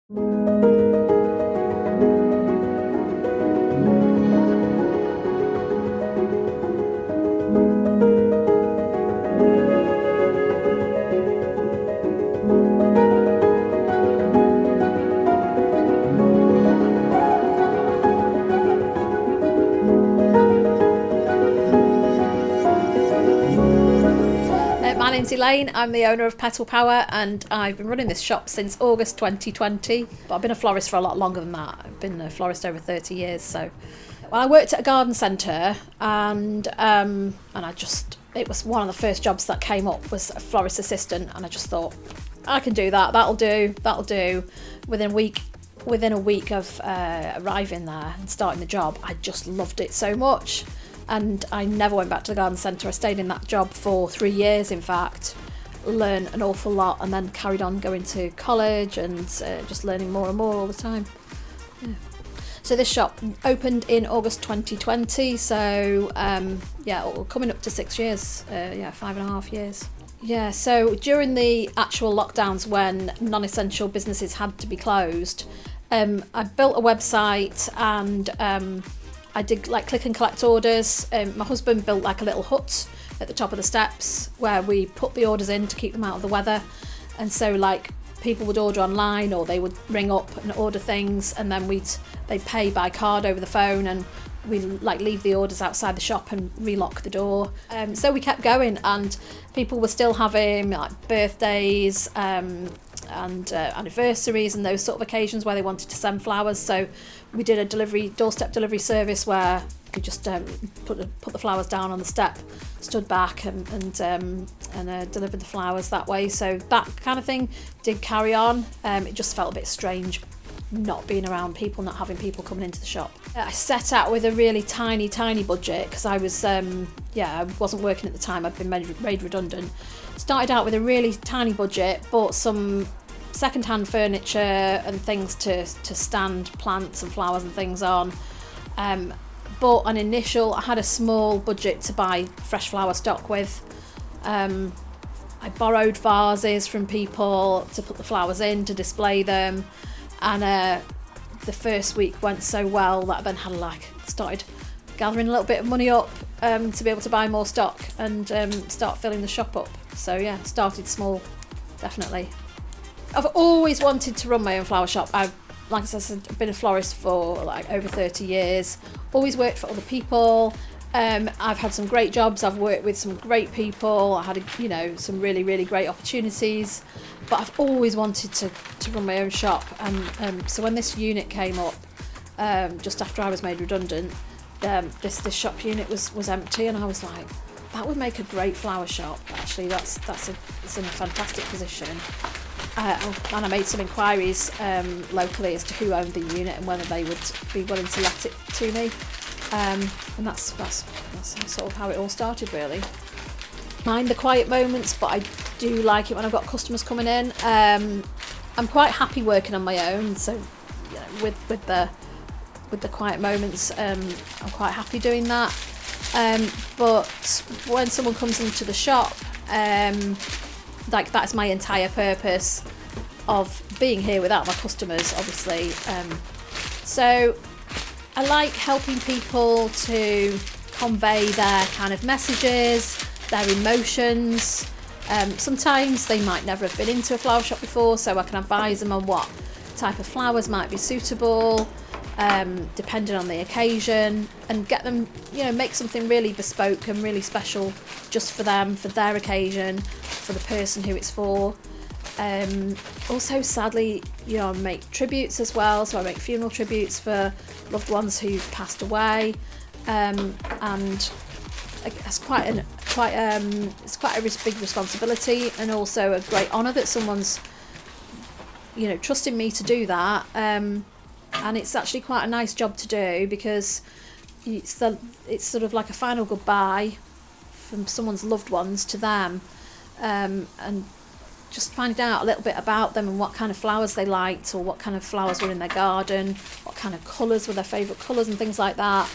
My name's Elaine, I'm the owner of Petal Power, and I've been running this shop since August 2020, but I've been a florist for a lot longer than that. I've been a florist over 30 years. So well, I worked at a garden centre, and it was one of the first jobs that came up was a florist assistant, and I just thought, I can do that, that'll do. Within a week of arriving there and starting the job, I just loved it so much. And I never went back to the garden centre. I stayed in that job for 3 years, in fact, learned an awful lot, and then carried on going to college and just learning more and more all the time. Yeah. So this shop opened in August 2020, so coming up to 6 years, 5.5 years. Yeah, so during the actual lockdowns when non-essential businesses had to be closed, I built a website and I did like click and collect orders. My husband built like a little hut at the top of the steps where we put the orders in to keep them out of the weather. And so like people would order online or they would ring up and order things, and then they'd pay by card over the phone, and we like leave the orders outside the shop and relock the door. So we kept going, and people were still having like birthdays and anniversaries and those sort of occasions where they wanted to send flowers. So we did a doorstep delivery service where you could just put the flowers down on the step, stood back and delivered the flowers that way. So that kind of thing did carry on. It just felt a bit strange not being around people, not having people coming into the shop. I set out with a really tiny budget because I was I wasn't working at the time. I'd been made redundant. Started out with a really tiny budget, bought some second-hand furniture and things to stand plants and flowers and things on. I had a small budget to buy fresh flower stock with. I borrowed vases from people to put the flowers in, to display them, and the first week went so well that I then had started gathering a little bit of money up to be able to buy more stock and start filling the shop up. So yeah, started small, definitely. I've always wanted to run my own flower shop. Like I said, I've been a florist for like over 30 years, always worked for other people. I've had some great jobs, I've worked with some great people, I had some really, really great opportunities, but I've always wanted to run my own shop. And so when this unit came up, just after I was made redundant, this shop unit was empty, and I was like, that would make a great flower shop. Actually, it's in a fantastic position. And I made some inquiries locally as to who owned the unit and whether they would be willing to let it to me. And that's sort of how it all started, really. Mind the quiet moments, but I do like it when I've got customers coming in. I'm quite happy working on my own, so with the quiet moments, I'm quite happy doing that. But when someone comes into the shop, that's my entire purpose of being here without my customers, obviously. So I like helping people to convey their kind of messages, their emotions. Sometimes they might never have been into a flower shop before, so I can advise them on what type of flowers might be suitable, depending on the occasion, and get them, make something really bespoke and really special just for them, for their occasion, for the person who it's for. Also, sadly, I make tributes as well, so I make funeral tributes for loved ones who've passed away, and it's quite a big responsibility, and also a great honour that someone's trusting me to do that. And it's actually quite a nice job to do, because it's sort of like a final goodbye from someone's loved ones to them, and just finding out a little bit about them and what kind of flowers they liked, or what kind of flowers were in their garden, what kind of colours were their favourite colours and things like that.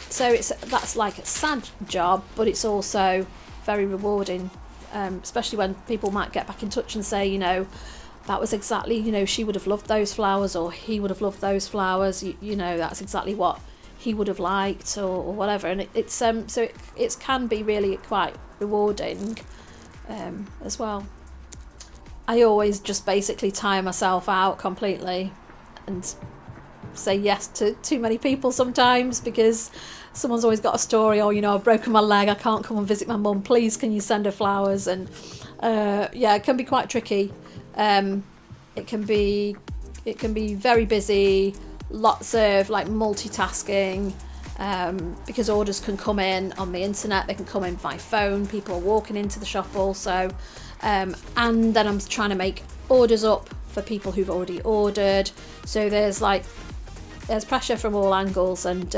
So that's like a sad job, but it's also very rewarding, especially when people might get back in touch and say, that was exactly, you know, she would have loved those flowers, or he would have loved those flowers. You know, that's exactly what he would have liked, or whatever. And it can be really quite rewarding as well. I always just basically tire myself out completely and say yes to too many people sometimes, because someone's always got a story, or, you know, I've broken my leg, I can't come and visit my mum, please can you send her flowers? And it can be quite tricky. It can be very busy, lots of like multitasking, because orders can come in on the internet, they can come in by phone, people are walking into the shop also, and then I'm trying to make orders up for people who've already ordered, so there's pressure from all angles, and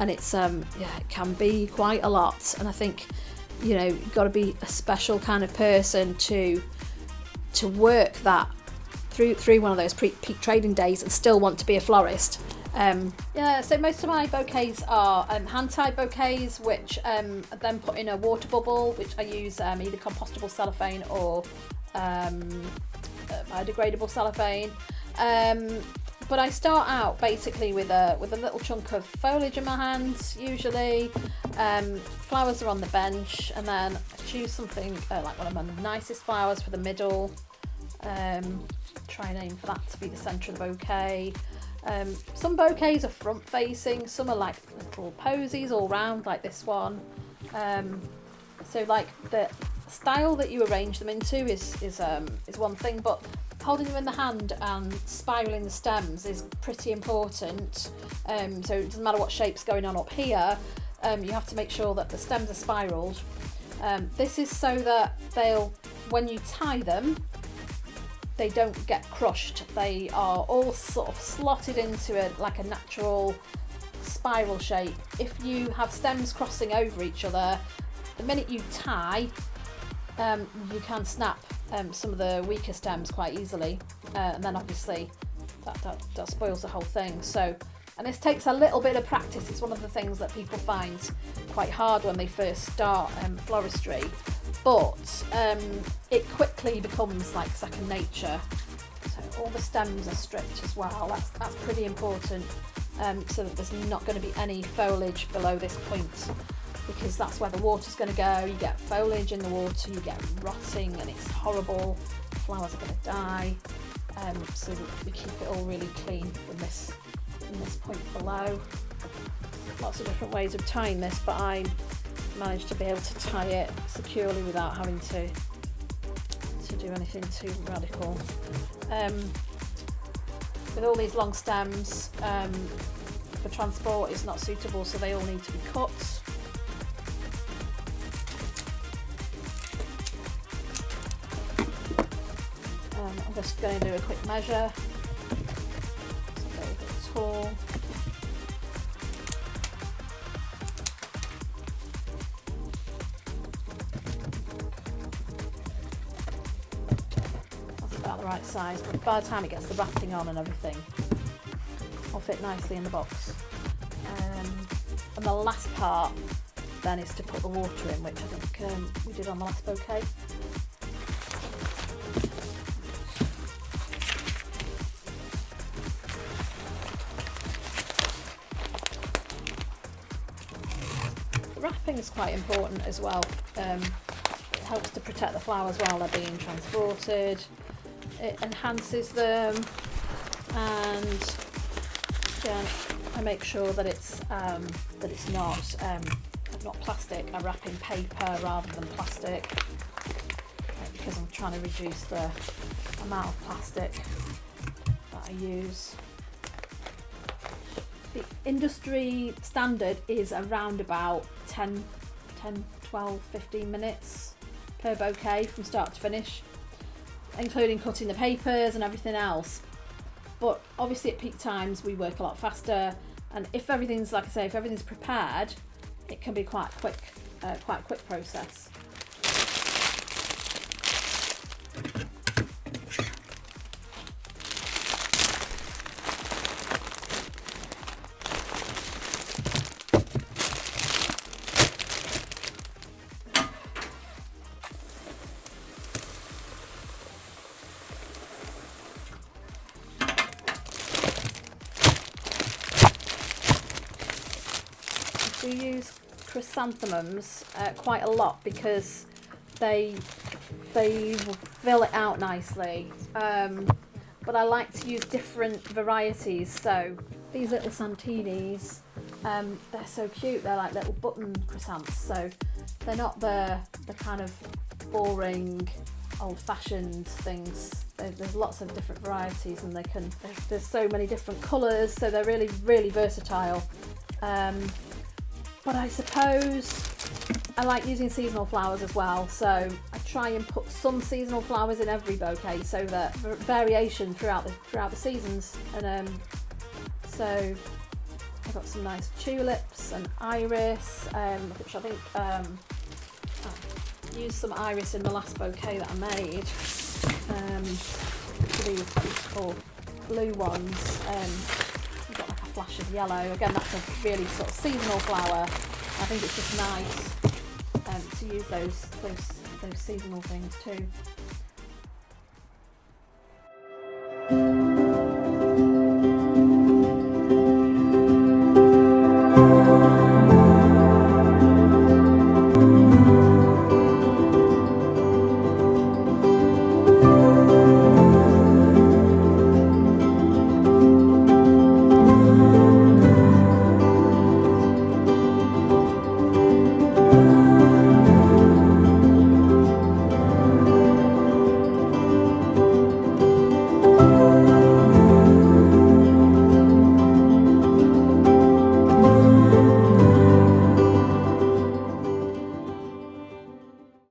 it's it can be quite a lot. And I think, you know, you've got to be a special kind of person to work that through one of those peak trading days and still want to be a florist. So most of my bouquets are hand-tied bouquets, which I then put in a water bubble, which I use either compostable cellophane or biodegradable cellophane. But I start out basically with a little chunk of foliage in my hands, usually. Flowers are on the bench, and then I choose something like one of my nicest flowers for the middle. Try and aim for that to be the centre of the bouquet. Some bouquets are front facing, some are like little posies all round, like this one. So like the style that you arrange them into is one thing, but holding them in the hand and spiraling the stems is pretty important. So it doesn't matter what shape's going on up here, you have to make sure that the stems are spiraled. This is so that when you tie them, they don't get crushed. They are all sort of slotted into a natural spiral shape. If you have stems crossing over each other, the minute you tie, you can snap some of the weaker stems quite easily, and then obviously that spoils the whole thing. So, and this takes a little bit of practice. It's one of the things that people find quite hard when they first start floristry, but it quickly becomes like second nature. So all the stems are stripped as well. That's pretty important, so that there's not going to be any foliage below this point, because that's where the water's going to go. You get foliage in the water, you get rotting, and it's horrible. Flowers are going to die. So we keep it all really clean from this point below. Lots of different ways of tying this, but I managed to be able to tie it securely without having to do anything too radical. With all these long stems, for transport it's not suitable, so they all need to be cut. I'm just going to do a quick measure. It's a very bit tall. That's about the right size, but by the time it gets the wrapping on and everything, it'll fit nicely in the box. And the last part then is to put the water in, which I think we did on the last bouquet. Wrapping is quite important as well. It helps to protect the flowers while they're being transported. It enhances them, and again, I make sure that it's not plastic. I wrap in paper rather than plastic, because I'm trying to reduce the amount of plastic that I use. The industry standard is around about 10, 12, 15 minutes per bouquet from start to finish, including cutting the papers and everything else. But obviously at peak times we work a lot faster, and if everything's, like I say, if everything's prepared, it can be quite a quick process. do use chrysanthemums quite a lot because they will fill it out nicely. But I like to use different varieties. So these little Santinis, they're so cute. They're like little button chrysanths. So they're not the kind of boring, old-fashioned things. There's lots of different varieties, and there's so many different colours. So they're really, really versatile. But I suppose I like using seasonal flowers as well, so I try and put some seasonal flowers in every bouquet so that variation throughout the seasons. And so I've got some nice tulips and iris, which I think I used some iris in the last bouquet that I made. These beautiful blue ones. I've got like a flash of yellow. Again, that's a really sort of seasonal flower. I think it's just nice to use those seasonal things too.